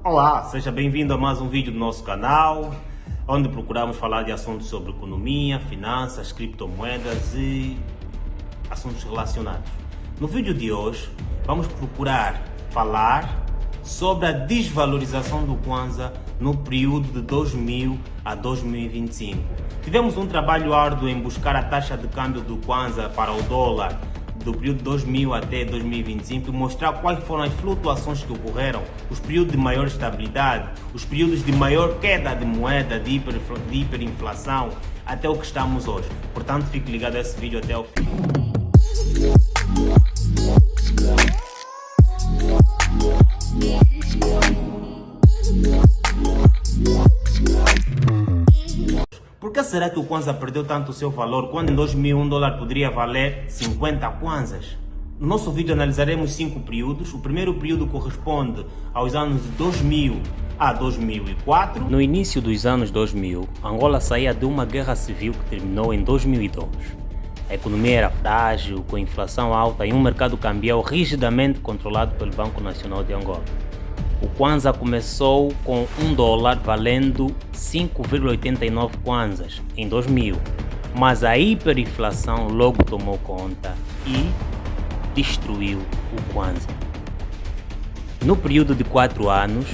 Olá, seja bem-vindo a mais um vídeo do nosso canal, onde procuramos falar de assuntos sobre economia, finanças, criptomoedas e assuntos relacionados. No vídeo de hoje, vamos procurar falar sobre a desvalorização do Kwanza no período de 2000 a 2025. Tivemos um trabalho árduo em buscar a taxa de câmbio do Kwanza para o dólar do período de 2000 até 2025 e mostrar quais foram as flutuações que ocorreram, os períodos de maior estabilidade, os períodos de maior queda de moeda, de hiperinflação, até o que estamos hoje. Portanto, fique ligado a esse vídeo até o fim. Por que será que o Kwanza perdeu tanto o seu valor quando em 2001 um dólar poderia valer 50 Kwanzas? No nosso vídeo analisaremos 5 períodos. O primeiro período corresponde aos anos de 2000 a 2004. No início dos anos 2000, Angola saía de uma guerra civil que terminou em 2002. A economia era frágil, com inflação alta e um mercado cambial rigidamente controlado pelo Banco Nacional de Angola. O Kwanza começou com um dólar valendo 5,89 Kwanzas em 2000, mas a hiperinflação logo tomou conta e destruiu o Kwanza. No período de 4 anos,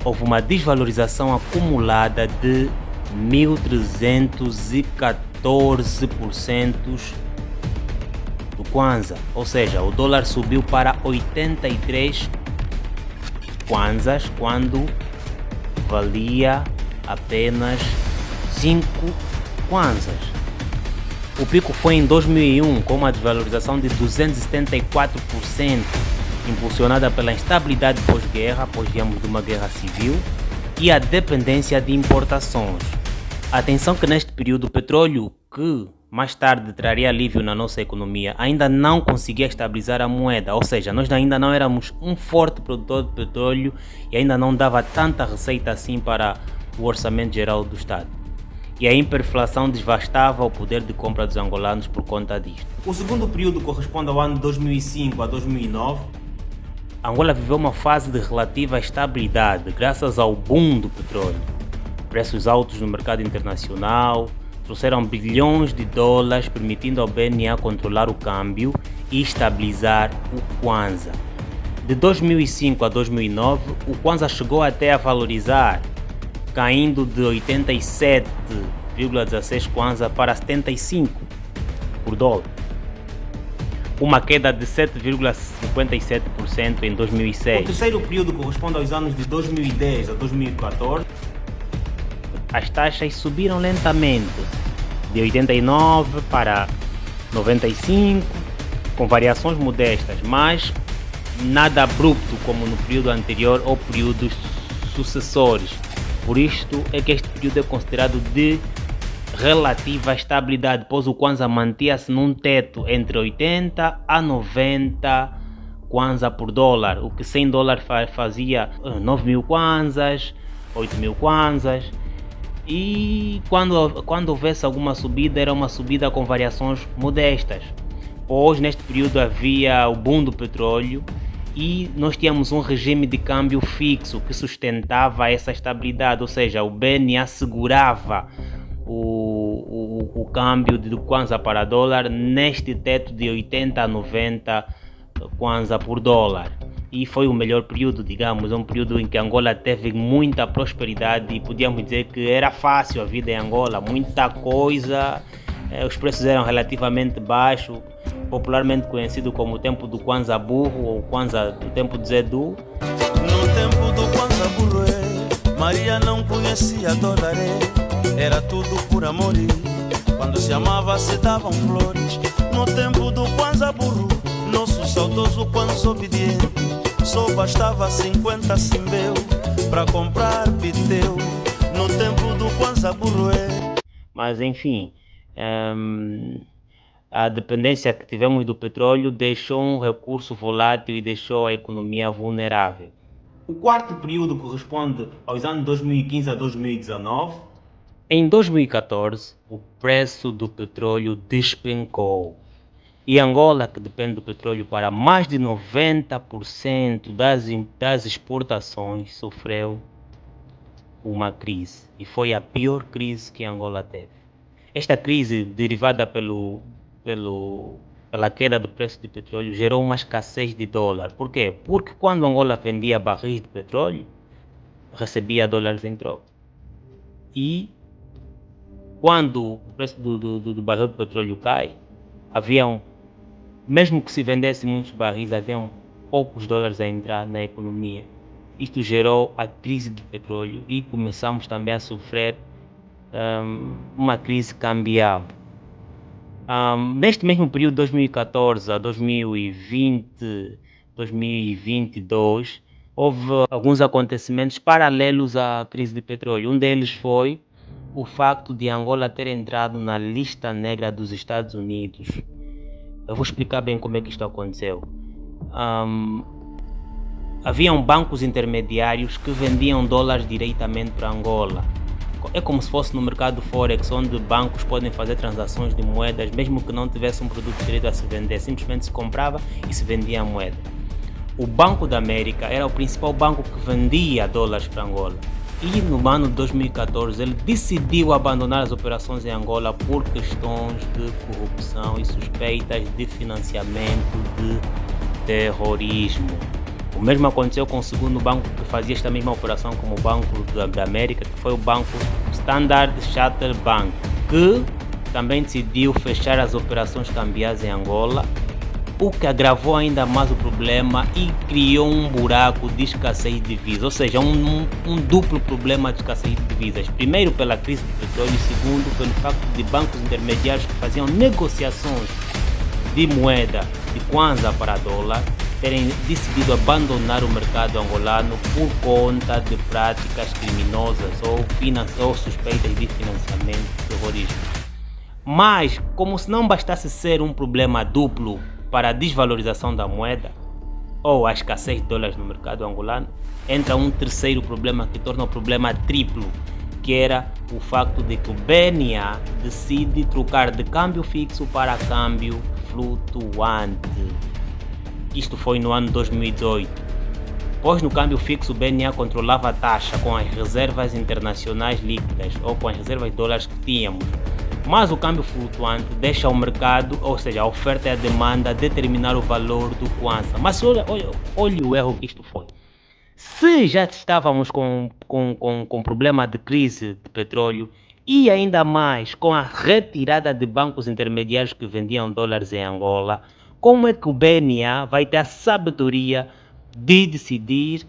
houve uma desvalorização acumulada de 1.314% do Kwanza, ou seja, o dólar subiu para 83 Kwanzas quando valia apenas 5 Kwanzas. O pico foi em 2001 com uma desvalorização de 274%, impulsionada pela instabilidade pós-guerra, pois viemos de uma guerra civil, e a dependência de importações. Atenção que neste período o petróleo, que mais tarde traria alívio na nossa economia, ainda não conseguia estabilizar a moeda, ou seja, nós ainda não éramos um forte produtor de petróleo e ainda não dava tanta receita assim para o orçamento geral do Estado. E a hiperinflação devastava o poder de compra dos angolanos por conta disto. O segundo período corresponde ao ano de 2005 a 2009. Angola viveu uma fase de relativa estabilidade graças ao boom do petróleo. Preços altos no mercado internacional trouxeram bilhões de dólares, permitindo ao BNA controlar o câmbio e estabilizar o Kwanza. De 2005 a 2009, o Kwanza chegou até a valorizar, caindo de 87,16 Kwanza para 75 por dólar. Uma queda de 7,57% em 2006. O terceiro período corresponde aos anos de 2010 a 2014. As taxas subiram lentamente, de 89 para 95, com variações modestas, mas nada abrupto como no período anterior ou períodos sucessores. Por isto é que este período é considerado de relativa estabilidade, pois o Kwanza mantinha-se num teto entre 80 a 90 Kwanza por dólar, o que 100 dólares fazia 9.000 Kwanzas, 8.000 Kwanzas. E quando houvesse alguma subida, era uma subida com variações modestas, pois neste período havia o boom do petróleo e nós tínhamos um regime de câmbio fixo que sustentava essa estabilidade, ou seja, o BNA assegurava o câmbio de Kwanza para dólar neste teto de 80 a 90 Kwanza por dólar. E foi o melhor período, digamos, um período em que Angola teve muita prosperidade e podíamos dizer que era fácil a vida em Angola, muita coisa, os preços eram relativamente baixos, popularmente conhecido como o tempo do Kwanza burro ou Kwanza do tempo do Zedu. No tempo do Kwanza burro, Maria não conhecia dólar, era tudo por amor, quando se amava se davam flores. No tempo do Kwanza burro, nosso saudoso Kwanza obediente, só bastava 50 simbeu para comprar piteu. No tempo do Kwanza burro. Mas enfim, a dependência que tivemos do petróleo deixou um recurso volátil e deixou a economia vulnerável. O quarto período corresponde aos anos de 2015 a 2019. Em 2014, o preço do petróleo despencou E Angola, que depende do petróleo para mais de 90% das exportações, sofreu uma crise. E foi a pior crise que Angola teve. Esta crise, derivada pela queda do preço de petróleo, gerou uma escassez de dólar. Por quê? Porque quando Angola vendia barris de petróleo, recebia dólares em troca. E quando o preço do barril de petróleo cai, mesmo que se vendesse muitos barris, haviam poucos dólares a entrar na economia. Isto gerou a crise de petróleo e começamos também a sofrer uma crise cambial. Neste mesmo período, 2014 a 2020, 2022, houve alguns acontecimentos paralelos à crise de petróleo. Um deles foi o facto de Angola ter entrado na lista negra dos Estados Unidos. Eu vou explicar bem como é que isto aconteceu. Haviam bancos intermediários que vendiam dólares diretamente para Angola. É como se fosse no mercado Forex, onde bancos podem fazer transações de moedas, mesmo que não tivesse um produto direito a se vender. Simplesmente se comprava e se vendia a moeda. O Banco da América era o principal banco que vendia dólares para Angola. E no ano de 2014 ele decidiu abandonar as operações em Angola por questões de corrupção e suspeitas de financiamento de terrorismo. O mesmo aconteceu com o segundo banco que fazia esta mesma operação como o Banco da América, que foi o banco Standard Chartered Bank, que também decidiu fechar as operações cambiais em Angola, o que agravou ainda mais o problema e criou um buraco de escassez de divisas, ou seja, um duplo problema de escassez de divisas. Primeiro pela crise do petróleo e segundo pelo facto de bancos intermediários que faziam negociações de moeda de kwanza para dólar terem decidido abandonar o mercado angolano por conta de práticas criminosas ou suspeitas de financiamento de terrorismo. Mas, como se não bastasse ser um problema duplo para a desvalorização da moeda ou a escassez de dólares no mercado angolano, entra um terceiro problema que torna o problema triplo, que era o facto de que o BNA decide trocar de câmbio fixo para câmbio flutuante. Isto foi no ano 2018. Pois no câmbio fixo o BNA controlava a taxa com as reservas internacionais líquidas ou com as reservas de dólares que tínhamos. Mas o câmbio flutuante deixa o mercado, ou seja, a oferta e a demanda, determinar o valor do kwanza. Mas olha o erro que isto foi. Se já estávamos com problema de crise de petróleo e ainda mais com a retirada de bancos intermediários que vendiam dólares em Angola, como é que o BNA vai ter a sabedoria de decidir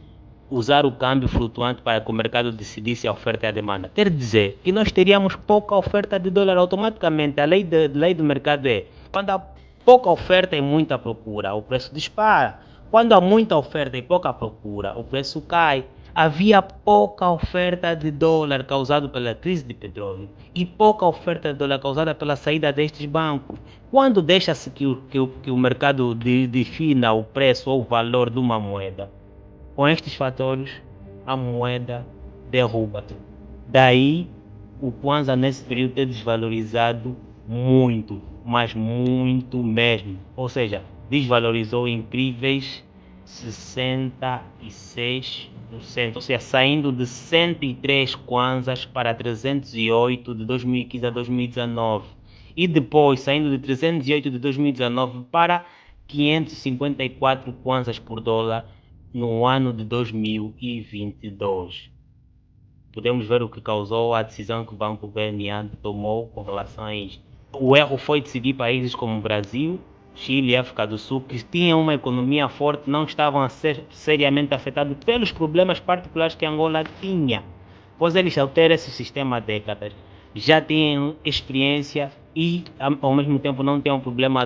usar o câmbio flutuante para que o mercado decidisse a oferta e a demanda? Quer dizer que nós teríamos pouca oferta de dólar automaticamente. A lei do mercado é: quando há pouca oferta e muita procura, o preço dispara. Quando há muita oferta e pouca procura, o preço cai. Havia pouca oferta de dólar causada pela crise de petróleo e pouca oferta de dólar causada pela saída destes bancos. Quando deixa-se que o mercado defina o preço ou o valor de uma moeda, com estes fatores, a moeda derruba. Daí, o kwanza nesse período ter desvalorizado muito, mas muito mesmo. Ou seja, desvalorizou incríveis 66%, ou seja, saindo de 103 kwanzas para 308 de 2015 a 2019 e depois saindo de 308 de 2019 para 554 kwanzas por dólar no ano de 2022. Podemos ver o que causou a decisão que o Banco BNA tomou com relação a isto. O erro foi decidir países como Brasil, Chile e África do Sul, que tinham uma economia forte, não estavam a ser seriamente afetados pelos problemas particulares que Angola tinha, pois eles alteram esse sistema há décadas, já têm experiência e ao mesmo tempo não têm um problema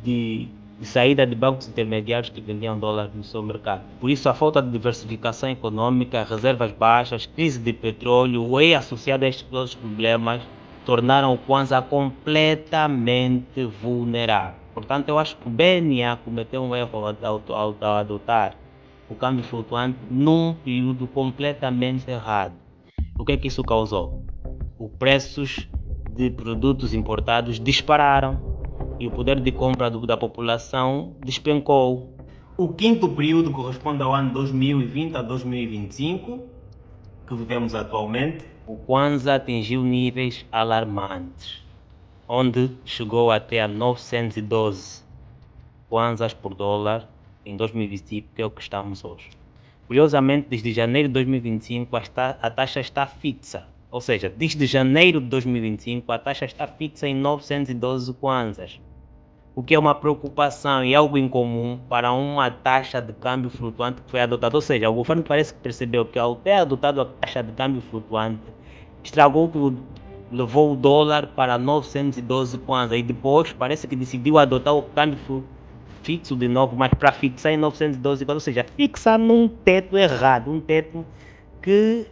de saída de bancos intermediários que vendiam dólares no seu mercado. Por isso, a falta de diversificação econômica, reservas baixas, crise de petróleo e associada a estes outros problemas tornaram o kwanza completamente vulnerável. Portanto, eu acho que o BNA cometeu um erro ao adotar o câmbio flutuante num período completamente errado. O que é que isso causou? Os preços de produtos importados dispararam. e o poder de compra da população despencou. O quinto período corresponde ao ano 2020 a 2025, que vivemos atualmente. O Kwanza atingiu níveis alarmantes, onde chegou até a 912 Kwanzas por dólar em 2025, que é o que estamos hoje. Curiosamente, desde janeiro de 2025 a taxa está fixa, ou seja, desde janeiro de 2025 a taxa está fixa em 912 Kwanzas, o que é uma preocupação e algo incomum para uma taxa de câmbio flutuante que foi adotada. Ou seja, o governo parece que percebeu que ao ter adotado a taxa de câmbio flutuante, estragou tudo, levou o dólar para 912 Kwanza e depois parece que decidiu adotar o câmbio fixo de novo, mas para fixar em 912 Kwanza, ou seja, fixar num teto errado, um teto que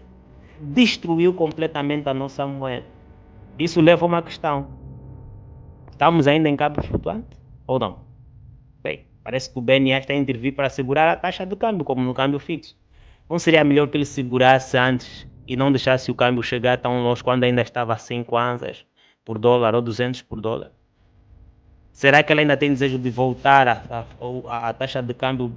destruiu completamente a nossa moeda. Isso leva a uma questão. Estamos ainda em câmbio flutuante ou não? Bem, parece que o BNA está a intervir para segurar a taxa de câmbio, como no câmbio fixo. Não seria melhor que ele segurasse antes e não deixasse o câmbio chegar tão longe quando ainda estava a 100 kwanzas por dólar ou 200 por dólar? Será que ele ainda tem desejo de voltar a taxa de câmbio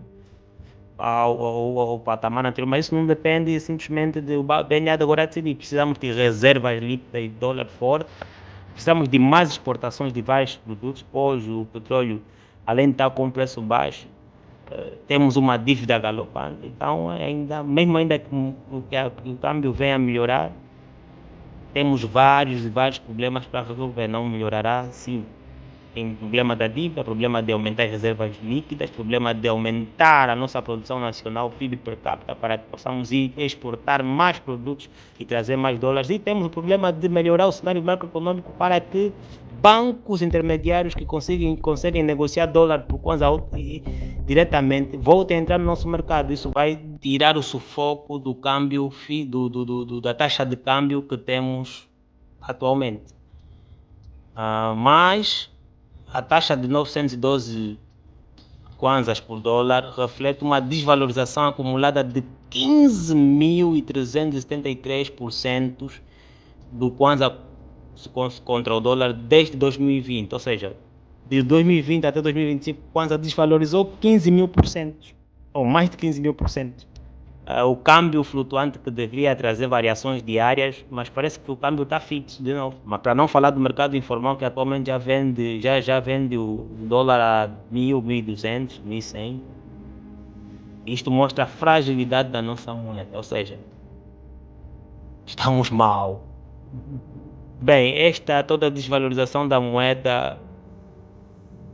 ao patamar anterior? Mas isso não depende simplesmente do BNA agora decidir. Precisamos de reservas líquidas de dólar forte. Precisamos de mais exportações de vários produtos, pois o petróleo, além de estar com preço baixo, temos uma dívida galopante. Então, mesmo ainda que o câmbio venha a melhorar, temos vários problemas para resolver. Não melhorará, sim. Tem problema da dívida, problema de aumentar as reservas líquidas, problema de aumentar a nossa produção nacional, PIB per capita, para que possamos ir exportar mais produtos e trazer mais dólares. E temos o problema de melhorar o cenário macroeconômico para que bancos intermediários que conseguem negociar dólar por Kwanza diretamente voltem a entrar no nosso mercado. Isso vai tirar o sufoco do câmbio, da taxa de câmbio que temos atualmente. Mas a taxa de 912 kwanzas por dólar reflete uma desvalorização acumulada de 15.373% do kwanza contra o dólar desde 2020. Ou seja, de 2020 até 2025, o kwanza desvalorizou 15.000%, ou mais de 15.000%. O câmbio flutuante que deveria trazer variações diárias, mas parece que o câmbio está fixo de novo. Mas para não falar do mercado informal, que atualmente já vende o dólar a 1.000, 1.200, 1.100. Isto mostra a fragilidade da nossa moeda, ou seja, estamos mal. Bem, toda a desvalorização da moeda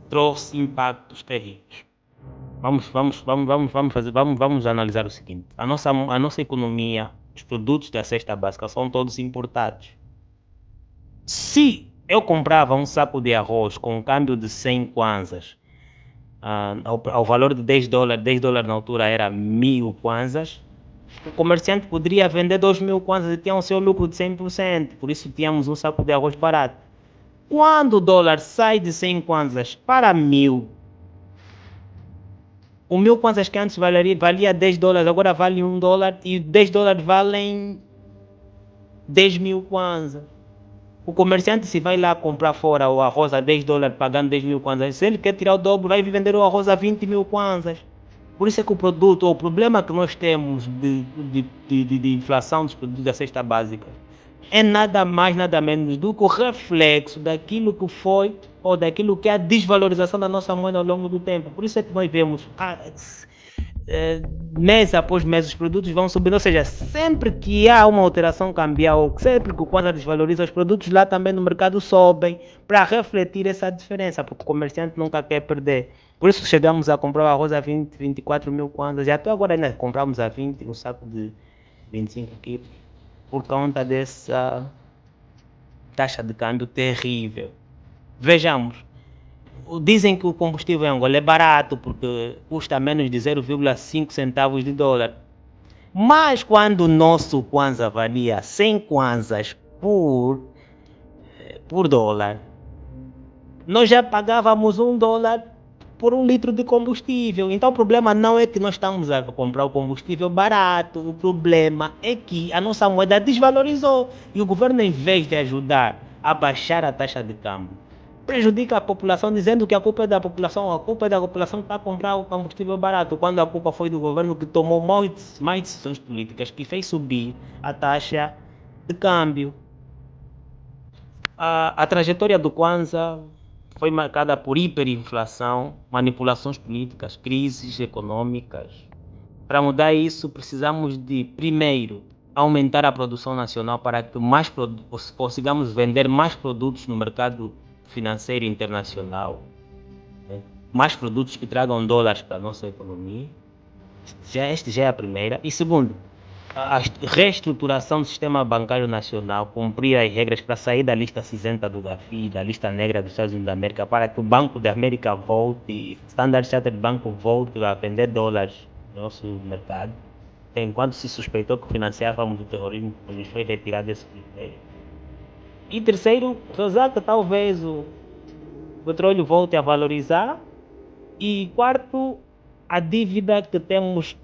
trouxe impactos terríveis. Vamos analisar o seguinte. A nossa economia, os produtos da cesta básica são todos importados. Se eu comprava um saco de arroz com um câmbio de 100 kwanzas, ao valor de 10 dólares na altura era 1.000 kwanzas, o comerciante poderia vender 2.000 kwanzas e tinha o seu lucro de 100%. Por isso tínhamos um saco de arroz barato. Quando o dólar sai de 100 kwanzas para 1.000, o 1.000 kwanzas que antes valia 10 dólares, agora vale 1 dólar e 10 dólares valem 10.000 kwanzas. O comerciante, se vai lá comprar fora o arroz a 10 dólares pagando 10.000 kwanzas, se ele quer tirar o dobro, vai vender o arroz a 20.000 kwanzas. Por isso é que o problema que nós temos de inflação dos produtos da cesta básica é nada mais, nada menos do que o reflexo daquilo que foi ou daquilo que é a desvalorização da nossa moeda ao longo do tempo. Por isso é que nós vemos mês após mês os produtos vão subindo, ou seja, sempre que há uma alteração cambial, sempre que o Kwanza desvaloriza, os produtos lá também no mercado sobem para refletir essa diferença, porque o comerciante nunca quer perder. Por isso chegamos a comprar o arroz a 24 mil kwanzas, e até agora ainda compramos a 20, um saco de 25 quilos, por conta dessa taxa de câmbio terrível. Vejamos, dizem que o combustível em Angola é barato porque custa menos de 0,5 centavos de dólar. Mas quando o nosso Kwanza valia 100 kwanzas por dólar, nós já pagávamos 1 dólar por 1 litro de combustível. Então o problema não é que nós estamos a comprar o combustível barato, o problema é que a nossa moeda desvalorizou e o governo, em vez de ajudar a baixar a taxa de câmbio, prejudica a população, dizendo que a culpa é da população, que está a comprar o combustível barato, quando a culpa foi do governo que tomou mais decisões políticas, que fez subir a taxa de câmbio. A trajetória do Kwanza foi marcada por hiperinflação, manipulações políticas, crises econômicas. Para mudar isso, precisamos de, primeiro, aumentar a produção nacional para que consigamos vender mais produtos no mercado financeiro internacional. Mais produtos que tragam dólares para a nossa economia. Esta já é a primeira. E segundo, a reestruturação do sistema bancário nacional, cumprir as regras para sair da lista cinzenta do Gafi, da lista negra dos Estados Unidos da América, para que o Banco da América volte, Standard Chartered Bank volte a vender dólares no nosso mercado. Enquanto se suspeitou que financiávamos o terrorismo, nos foi retirado esse critério. E terceiro, rezar que talvez o petróleo volte a valorizar. E quarto, a dívida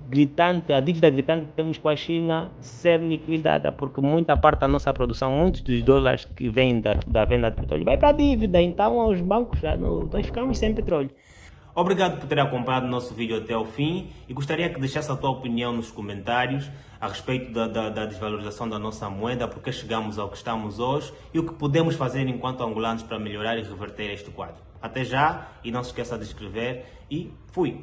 gritante que temos com a China ser liquidada, porque muita parte da nossa produção, muitos dos dólares que vêm da venda de petróleo vai para a dívida, então os bancos nós ficamos sem petróleo. Obrigado por ter acompanhado o nosso vídeo até o fim e gostaria que deixasse a tua opinião nos comentários a respeito da desvalorização da nossa moeda, porque chegamos ao que estamos hoje e o que podemos fazer enquanto angolanos para melhorar e reverter este quadro. Até já e não se esqueça de inscrever e fui!